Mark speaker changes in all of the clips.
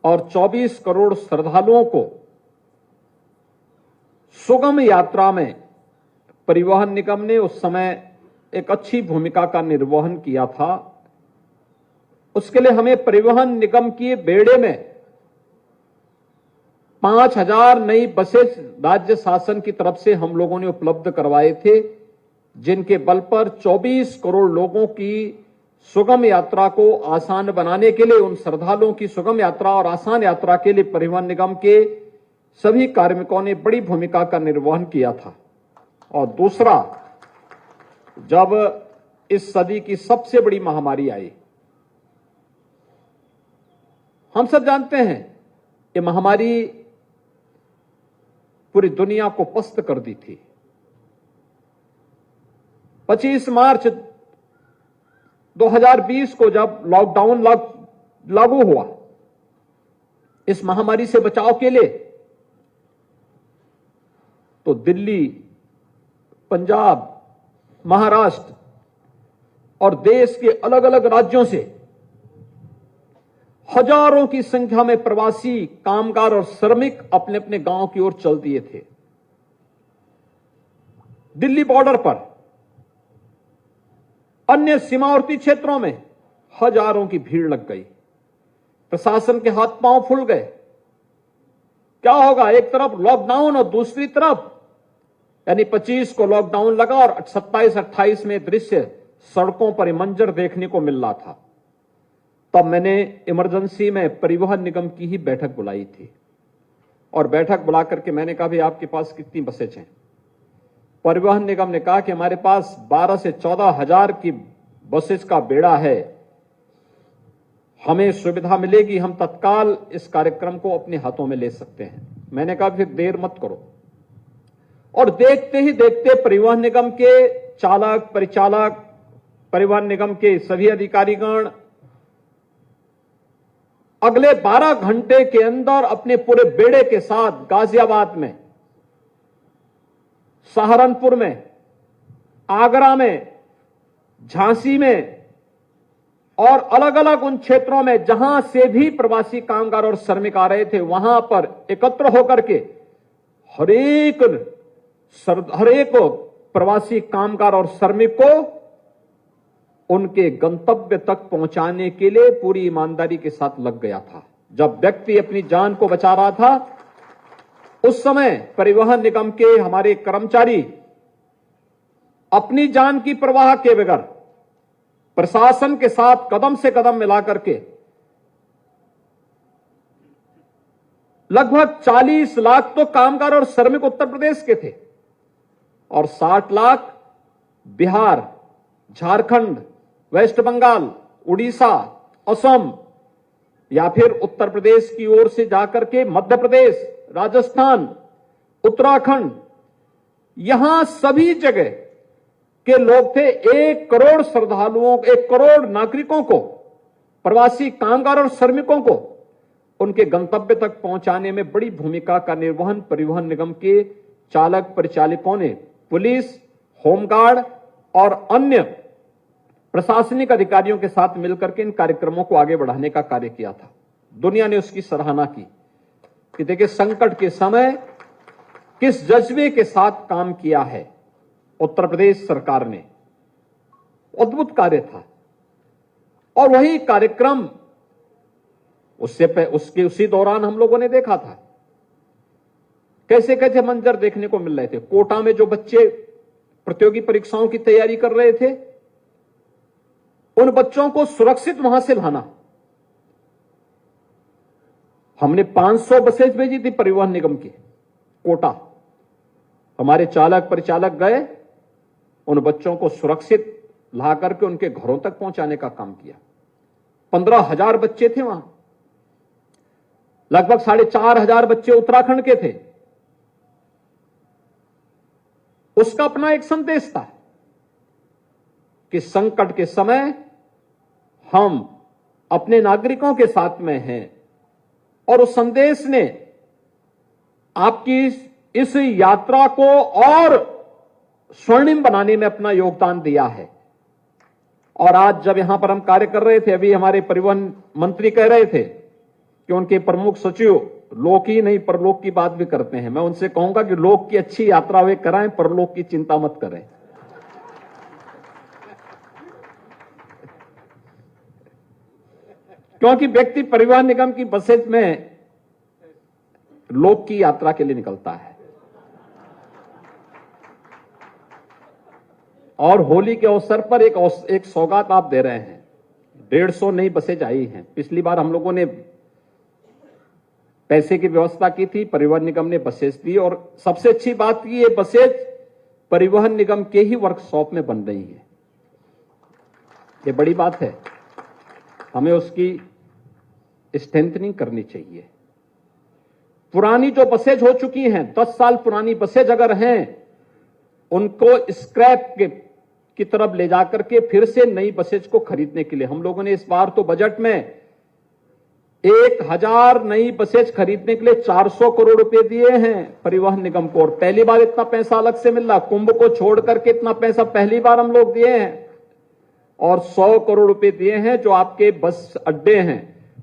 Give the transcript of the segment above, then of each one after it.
Speaker 1: और 24 करोड़ श्रद्धालुओं को सुगम यात्रा में परिवहन निगम ने उस समय एक अच्छी भूमिका का निर्वहन किया था। उसके लिए हमें परिवहन निगम की बेड़े में 5000 नई बसेस राज्य शासन की तरफ से हम लोगों ने उपलब्ध करवाए थे, जिनके बल पर 24 करोड़ लोगों की सुगम यात्रा को आसान बनाने के लिए, उन श्रद्धालुओं की सुगम यात्रा और आसान यात्रा के लिए परिवहन निगम के सभी कार्मिकों ने बड़ी भूमिका का निर्वहन किया था। और दूसरा, जब इस सदी की सबसे बड़ी महामारी आई, हम सब जानते हैं ये महामारी पूरी दुनिया को पस्त कर दी थी। 25 मार्च 2020 को जब लॉकडाउन लागू हुआ इस महामारी से बचाव के लिए, तो दिल्ली, पंजाब, महाराष्ट्र और देश के अलग अलग राज्यों से हजारों की संख्या में प्रवासी कामगार और श्रमिक अपने अपने गांव की ओर चल दिए थे। दिल्ली बॉर्डर पर, अन्य सीमावर्ती क्षेत्रों में हजारों की भीड़ लग गई। प्रशासन के हाथ पांव फूल गए। क्या होगा, एक तरफ लॉकडाउन और दूसरी तरफ यानी 25 को लॉकडाउन लगा और 27-28 में दृश्य सड़कों पर मंजर देखने को मिल रहा था। तब मैंने इमरजेंसी में परिवहन निगम की ही बैठक बुलाई थी और बैठक बुला करके मैंने कहा, भाई आपके पास कितनी बसें हैं? परिवहन निगम ने कहा कि हमारे पास 12 से 14 हजार की बसेस का बेड़ा है, हमें सुविधा मिलेगी, हम तत्काल इस कार्यक्रम को अपने हाथों में ले सकते हैं। मैंने कहा फिर देर मत करो। और देखते ही देखते परिवहन निगम के चालक, परिचालक, परिवहन निगम के सभी अधिकारीगण अगले 12 घंटे के अंदर अपने पूरे बेड़े के साथ गाजियाबाद में, सहारनपुर में, आगरा में, झांसी में और अलग अलग उन क्षेत्रों में जहां से भी प्रवासी कामगार और श्रमिक आ रहे थे, वहां पर एकत्र होकर के हरेक प्रवासी कामगार और श्रमिक को उनके गंतव्य तक पहुंचाने के लिए पूरी ईमानदारी के साथ लग गया था। जब व्यक्ति अपनी जान को बचा रहा था, उस समय परिवहन निगम के हमारे कर्मचारी अपनी जान की परवाह के बगैर प्रशासन के साथ कदम से कदम मिलाकर के लगभग 40 लाख तो कामगार और श्रमिक उत्तर प्रदेश के थे और 60 लाख बिहार, झारखंड, वेस्ट बंगाल, उड़ीसा, असम या फिर उत्तर प्रदेश की ओर से जाकर के मध्य प्रदेश, राजस्थान, उत्तराखंड, यहां सभी जगह के लोग थे। 1 करोड़ श्रद्धालुओं, 1 करोड़ नागरिकों को, प्रवासी कामगार और श्रमिकों को उनके गंतव्य तक पहुंचाने में बड़ी भूमिका का निर्वहन परिवहन निगम के चालक परिचालकों ने, पुलिस, होमगार्ड और अन्य प्रशासनिक अधिकारियों के साथ मिलकर के इन कार्यक्रमों को आगे बढ़ाने का कार्य किया था। दुनिया ने उसकी सराहना की कि देखिए संकट के समय किस जज्बे के साथ काम किया है उत्तर प्रदेश सरकार ने। अद्भुत कार्य था। और वही कार्यक्रम उसके उसी दौरान हम लोगों ने देखा था कैसे कैसे मंजर देखने को मिल रहे थे। कोटा में जो बच्चे प्रतियोगी परीक्षाओं की तैयारी कर रहे थे, उन बच्चों को सुरक्षित वहां से लाना, हमने 500 बसें भेजी थी परिवहन निगम की कोटा। हमारे चालक परिचालक गए, उन बच्चों को सुरक्षित ला करके उनके घरों तक पहुंचाने का काम किया। 15,000 बच्चे थे वहां, लगभग 4,500 बच्चे उत्तराखंड के थे। उसका अपना एक संदेश था कि संकट के समय हम अपने नागरिकों के साथ में हैं, और उस संदेश ने आपकी इस यात्रा को और स्वर्णिम बनाने में अपना योगदान दिया है। और आज जब यहां पर हम कार्य कर रहे थे, अभी हमारे परिवहन मंत्री कह रहे थे कि उनके प्रमुख सचिव लोक ही नहीं परलोक की बात भी करते हैं। मैं उनसे कहूंगा कि लोक की अच्छी यात्रा वे कराएं, परलोक की चिंता मत करें। क्योंकि व्यक्ति परिवहन निगम की बसेज में लोक की यात्रा के लिए निकलता है। और होली के अवसर पर एक सौगात आप दे रहे हैं। 150 नई बसेज आई हैं। पिछली बार हम लोगों ने पैसे की व्यवस्था की थी, परिवहन निगम ने बसेज दी, और सबसे अच्छी बात की ये बसेज परिवहन निगम के ही वर्कशॉप में बन रही है। ये बड़ी बात है, हमें उसकी स्ट्रेंथनिंग करनी चाहिए। पुरानी जो बसेज हो चुकी हैं, 10 साल पुरानी बसेज अगर हैं, उनको स्क्रैप की तरफ ले जाकर के फिर से नई बसेज को खरीदने के लिए हम लोगों ने इस बार तो बजट में 1000 नई बसेज खरीदने के लिए 400 करोड़ रुपए दिए हैं परिवहन निगम को। और पहली बार इतना पैसा अलग से मिल रहा, कुंभ को छोड़ करके इतना पैसा पहली बार हम लोग दिए हैं। और 100 करोड़ रुपए दिए हैं जो आपके बस अड्डे हैं,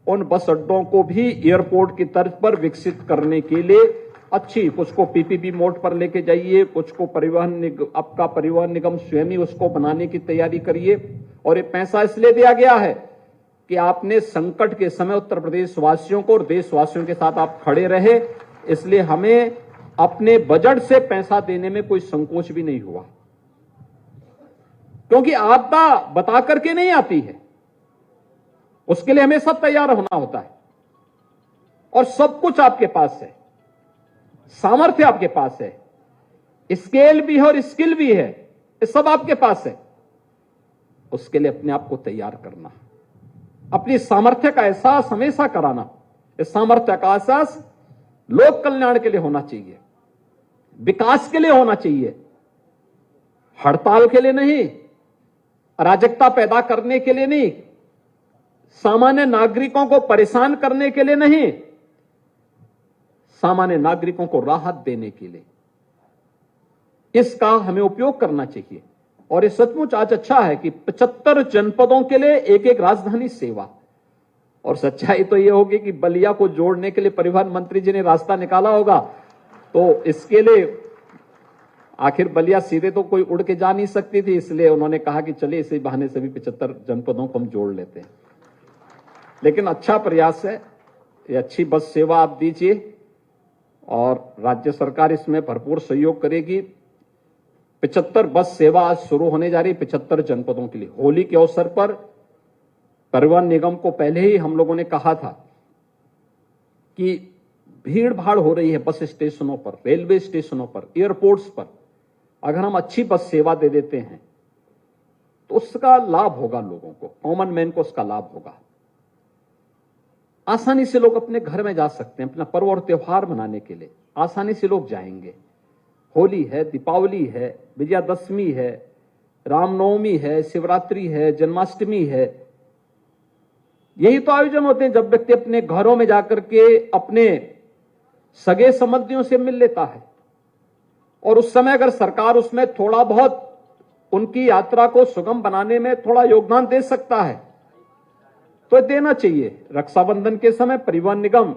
Speaker 1: उन बस अड्डों को भी एयरपोर्ट की तर्ज पर विकसित करने के लिए अच्छी, कुछ को पीपीपी मोड पर लेके जाइए, कुछ को आपका परिवहन निगम स्वयं ही उसको बनाने की तैयारी करिए। और ये पैसा इसलिए दिया गया है कि आपने संकट के समय उत्तर प्रदेश वासियों को और देशवासियों के साथ आप खड़े रहे, इसलिए हमें अपने बजट से पैसा देने में कोई संकोच भी नहीं हुआ। क्योंकि आपदा बता करके नहीं आती है, उसके लिए हमें सब तैयार होना होता है। और सब कुछ आपके पास है, सामर्थ्य आपके पास है, स्केल भी है और स्किल भी है, ये सब आपके पास है। उसके लिए अपने आप को तैयार करना, अपनी सामर्थ्य का एहसास हमेशा कराना। इस सामर्थ्य का एहसास लोक कल्याण के लिए होना चाहिए, विकास के लिए होना चाहिए, हड़ताल के लिए नहीं, अराजकता पैदा करने के लिए नहीं, सामान्य नागरिकों को परेशान करने के लिए नहीं, सामान्य नागरिकों को राहत देने के लिए इसका हमें उपयोग करना चाहिए। और ये सचमुच आज अच्छा है कि 75 जनपदों के लिए एक एक राजधानी सेवा। और सच्चाई तो यह होगी कि बलिया को जोड़ने के लिए परिवहन मंत्री जी ने रास्ता निकाला होगा, तो इसके लिए आखिर बलिया सीधे तो कोई उड़ के जा नहीं सकती थी, इसलिए उन्होंने कहा कि चलिए इसी बहाने सभी 75 जनपदों को हम जोड़ लेते हैं। लेकिन अच्छा प्रयास है, ये अच्छी बस सेवा आप दीजिए और राज्य सरकार इसमें भरपूर सहयोग करेगी। 75 बस सेवा आज शुरू होने जा रही, 75 जनपदों के लिए। होली के अवसर पर परिवहन निगम को पहले ही हम लोगों ने कहा था कि भीड़ भाड़ हो रही है बस स्टेशनों पर, रेलवे स्टेशनों पर, एयरपोर्ट्स पर। अगर हम अच्छी बस सेवा दे देते हैं तो उसका लाभ होगा लोगों को, कॉमन मैन को उसका लाभ होगा। आसानी से लोग अपने घर में जा सकते हैं, अपना पर्व और त्योहार मनाने के लिए आसानी से लोग जाएंगे। होली है, दीपावली है, विजयादशमी है, रामनवमी है, शिवरात्रि है, जन्माष्टमी है, यही तो आयोजन होते हैं जब व्यक्ति अपने घरों में जाकर के अपने सगे संबंधियों से मिल लेता है। और उस समय अगर सरकार उसमें थोड़ा बहुत उनकी यात्रा को सुगम बनाने में थोड़ा योगदान दे सकता है तो देना चाहिए। रक्षाबंधन के समय परिवहन निगम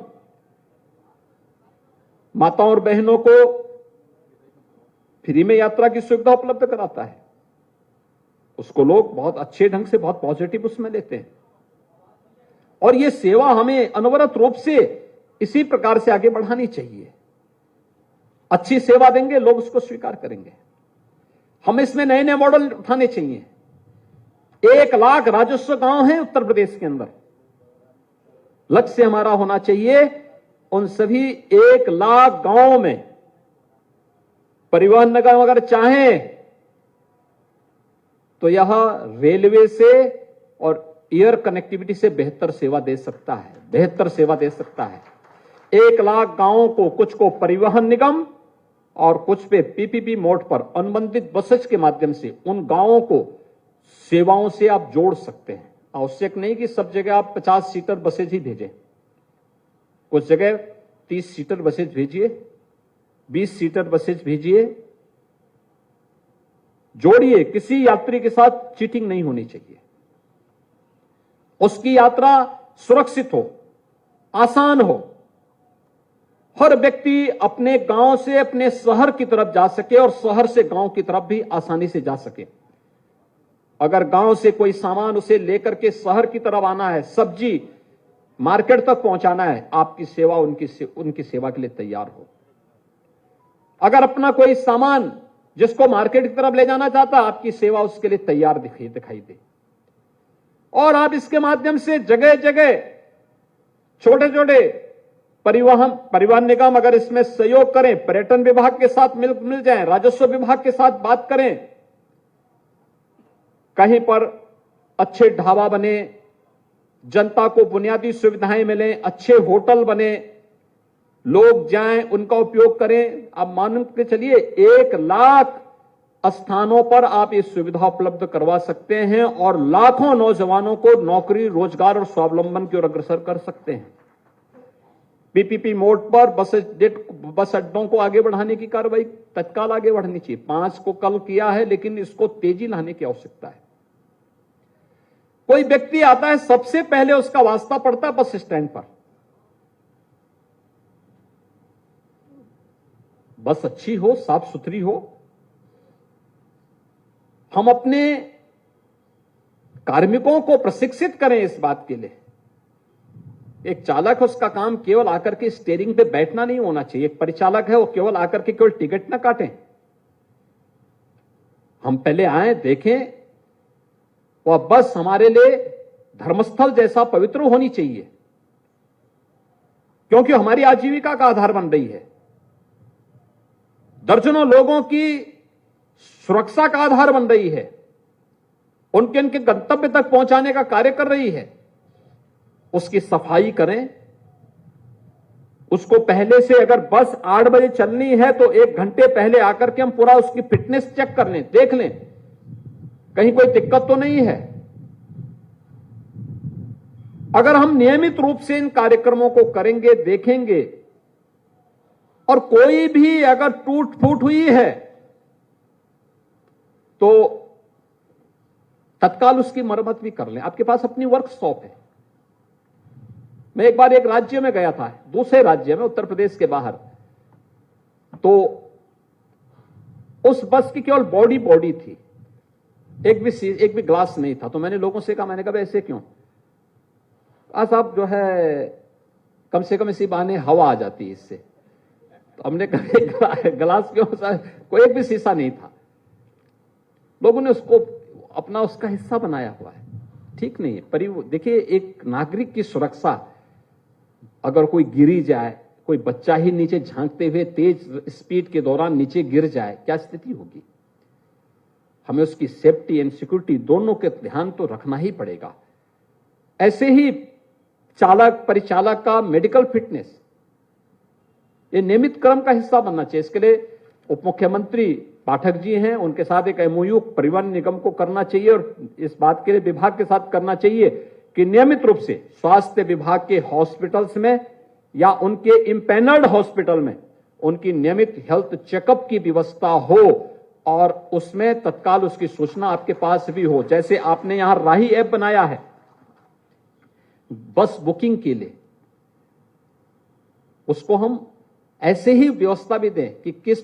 Speaker 1: माताओं और बहनों को फ्री में यात्रा की सुविधा उपलब्ध कराता है, उसको लोग बहुत अच्छे ढंग से, बहुत पॉजिटिव उसमें लेते हैं। और यह सेवा हमें अनवरत रूप से इसी प्रकार से आगे बढ़ानी चाहिए। अच्छी सेवा देंगे, लोग उसको स्वीकार करेंगे। हमें इसमें नए नए मॉडल उठाने चाहिए। 1 लाख राजस्व गांव हैं उत्तर प्रदेश के अंदर। लक्ष्य हमारा होना चाहिए उन सभी 1 लाख गांवों में परिवहन निगम अगर चाहे तो यह रेलवे से और एयर कनेक्टिविटी से बेहतर सेवा दे सकता है, बेहतर सेवा दे सकता है। 1 लाख गांवों को, कुछ को परिवहन निगम और कुछ पे पीपीपी मोड पर अनुबंधित बसेस के माध्यम से उन गांवों को सेवाओं से आप जोड़ सकते हैं। आवश्यक नहीं कि सब जगह आप 50 सीटर बसेज ही भेजें, कुछ जगह 30 सीटर बसेज भेजिए, 20 सीटर बसेज भेजिए, जोड़िए। किसी यात्री के साथ चीटिंग नहीं होनी चाहिए, उसकी यात्रा सुरक्षित हो, आसान हो, हर व्यक्ति अपने गांव से अपने शहर की तरफ जा सके और शहर से गांव की तरफ भी आसानी से जा सके। अगर गांव से कोई सामान उसे लेकर के शहर की तरफ आना है, सब्जी मार्केट तक पहुंचाना है, आपकी सेवा उनकी सेवा के लिए तैयार हो। अगर अपना कोई सामान जिसको मार्केट की तरफ ले जाना चाहता, आपकी सेवा उसके लिए तैयार दिखाई दे। और आप इसके माध्यम से जगह जगह छोटे छोटे परिवहन निगम अगर इसमें सहयोग करें, पर्यटन विभाग के साथ मिल जाएं, राजस्व विभाग के साथ बात करें, कहीं पर अच्छे ढाबा बने, जनता को बुनियादी सुविधाएं मिलें, अच्छे होटल बने, लोग जाएं, उनका उपयोग करें। आप मान के चलिए 1 लाख स्थानों पर आप ये सुविधा उपलब्ध करवा सकते हैं और लाखों नौजवानों को नौकरी, रोजगार और स्वावलंबन की ओर अग्रसर कर सकते हैं। पीपीपी मोड पर बस अड्डों को आगे बढ़ाने की कार्रवाई तत्काल आगे बढ़नी चाहिए। 5 को कल किया है, लेकिन इसको तेजी लाने की आवश्यकता है। कोई व्यक्ति आता है, सबसे पहले उसका वास्ता पड़ता है बस स्टैंड पर। बस अच्छी हो, साफ सुथरी हो। हम अपने कार्मिकों को प्रशिक्षित करें इस बात के लिए। एक चालक है, उसका काम केवल आकर के स्टीयरिंग पे बैठना नहीं होना चाहिए। एक परिचालक है, वो केवल आकर के केवल टिकट ना काटें। हम पहले आए, देखें, वह बस हमारे लिए धर्मस्थल जैसा पवित्र होनी चाहिए, क्योंकि हमारी आजीविका का आधार बन रही है, दर्जनों लोगों की सुरक्षा का आधार बन रही है, उनके गंतव्य तक पहुंचाने का कार्य कर रही है। उसकी सफाई करें। उसको पहले से, अगर बस 8 बजे चलनी है तो 1 घंटे पहले आकर के हम पूरा उसकी फिटनेस चेक कर लें, देख लें कहीं कोई दिक्कत तो नहीं है। अगर हम नियमित रूप से इन कार्यक्रमों को करेंगे, देखेंगे, और कोई भी अगर टूट फूट हुई है तो तत्काल उसकी मरम्मत भी कर लें। आपके पास अपनी वर्कशॉप है। मैं एक बार एक राज्य में गया था, दूसरे राज्य में, उत्तर प्रदेश के बाहर, तो उस बस की केवल बॉडी थी, एक भी ग्लास नहीं था। तो मैंने लोगों से कहा, मैंने कहा ऐसे क्यों? साहब जो है कम से कम इसी बहाने हवा आ जाती है इससे। तो हमने कहा ग्लास क्यों? कोई एक भी शीशा नहीं था। लोगों ने उसको अपना उसका हिस्सा बनाया हुआ है। ठीक नहीं है। देखिए, एक नागरिक की सुरक्षा, अगर कोई गिरी जाए, कोई बच्चा ही नीचे झांकते हुए तेज स्पीड के दौरान नीचे गिर जाए, क्या स्थिति होगी? हमें उसकी सेफ्टी एंड सिक्योरिटी दोनों के ध्यान तो रखना ही पड़ेगा। ऐसे ही चालक परिचालक का मेडिकल फिटनेस, ये नियमित क्रम का हिस्सा बनना चाहिए। इसके लिए उप मुख्यमंत्री पाठक जी हैं, उनके साथ एक एमओयू परिवहन निगम को करना चाहिए और इस बात के लिए विभाग के साथ करना चाहिए कि नियमित रूप से स्वास्थ्य विभाग के हॉस्पिटल्स में या उनके इंपैनल्ड हॉस्पिटल में उनकी नियमित हेल्थ चेकअप की व्यवस्था हो और उसमें तत्काल उसकी सूचना आपके पास भी हो। जैसे आपने यहां राही ऐप बनाया है बस बुकिंग के लिए, उसको हम ऐसे ही व्यवस्था भी दें कि किस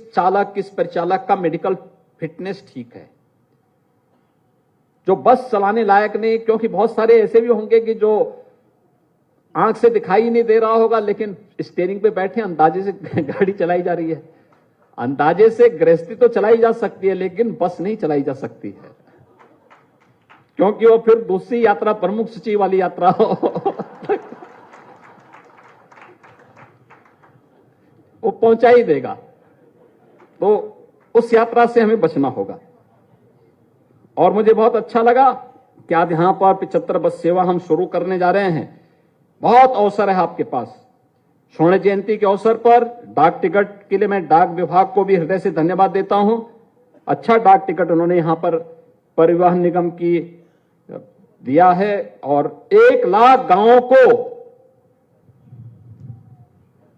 Speaker 1: परिचालक का मेडिकल फिटनेस ठीक है, जो बस चलाने लायक नहीं। क्योंकि बहुत सारे ऐसे भी होंगे कि जो आंख से दिखाई नहीं दे रहा होगा, लेकिन स्टीयरिंग पे बैठे अंदाजे से गाड़ी चलाई जा रही है। अंदाजे से गृहस्थी तो चलाई जा सकती है, लेकिन बस नहीं चलाई जा सकती है, क्योंकि वो फिर दूसरी यात्रा प्रमुख सचिव वाली यात्रा हो वो पहुंचा ही देगा। तो उस यात्रा से हमें बचना होगा। और मुझे बहुत अच्छा लगा कि आज यहां पर 75 बस सेवा हम शुरू करने जा रहे हैं। बहुत अवसर है आपके पास। स्वर्ण जयंती के अवसर पर डाक टिकट के लिए मैं डाक विभाग को भी हृदय से धन्यवाद देता हूं। अच्छा डाक टिकट उन्होंने यहां पर परिवहन निगम की दिया है और 1 लाख गांवों को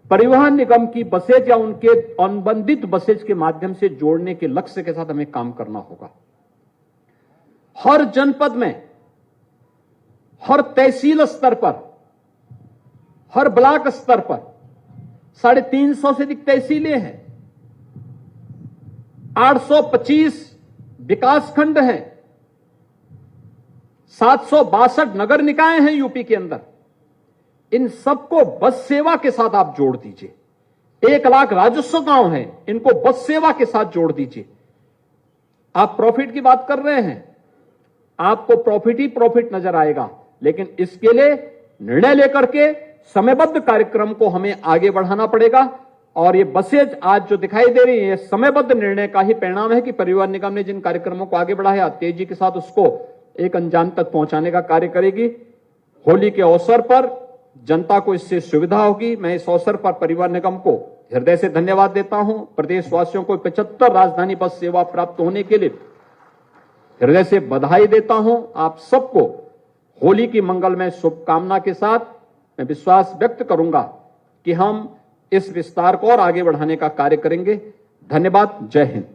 Speaker 1: परिवहन निगम की बसेज या उनके अनुबंधित बसेज के माध्यम से जोड़ने के लक्ष्य के साथ हमें काम करना होगा। हर जनपद में, हर तहसील स्तर पर हर ब्लॉक स्तर पर 350 से अधिक तहसीलें हैं, 825 विकासखंड हैं, 762 नगर निकाय हैं यूपी के अंदर। इन सबको बस सेवा के साथ आप जोड़ दीजिए। 1 लाख राजस्व गांव हैं, इनको बस सेवा के साथ जोड़ दीजिए। आप प्रॉफिट की बात कर रहे हैं, आपको प्रॉफिट ही प्रॉफिट नजर आएगा, लेकिन इसके लिए निर्णय लेकर के समयबद्ध कार्यक्रम को हमें आगे बढ़ाना पड़ेगा। और ये बसेज आज जो दिखाई दे रही है, समयबद्ध निर्णय का ही परिणाम है कि परिवहन निगम ने जिन कार्यक्रमों को आगे बढ़ाया, तेजी के साथ उसको एक अंजाम तक पहुंचाने का कार्य करेगी। होली के अवसर पर जनता को इससे सुविधा होगी। मैं इस अवसर पर परिवहन निगम को हृदय से धन्यवाद देता हूं। प्रदेशवासियों को 75 राजधानी बस सेवा प्राप्त होने के लिए हृदय से बधाई देता हूं। आप सबको होली की मंगलमय शुभकामना के साथ मैं विश्वास व्यक्त करूंगा कि हम इस विस्तार को और आगे बढ़ाने का कार्य करेंगे। धन्यवाद। जय हिंद।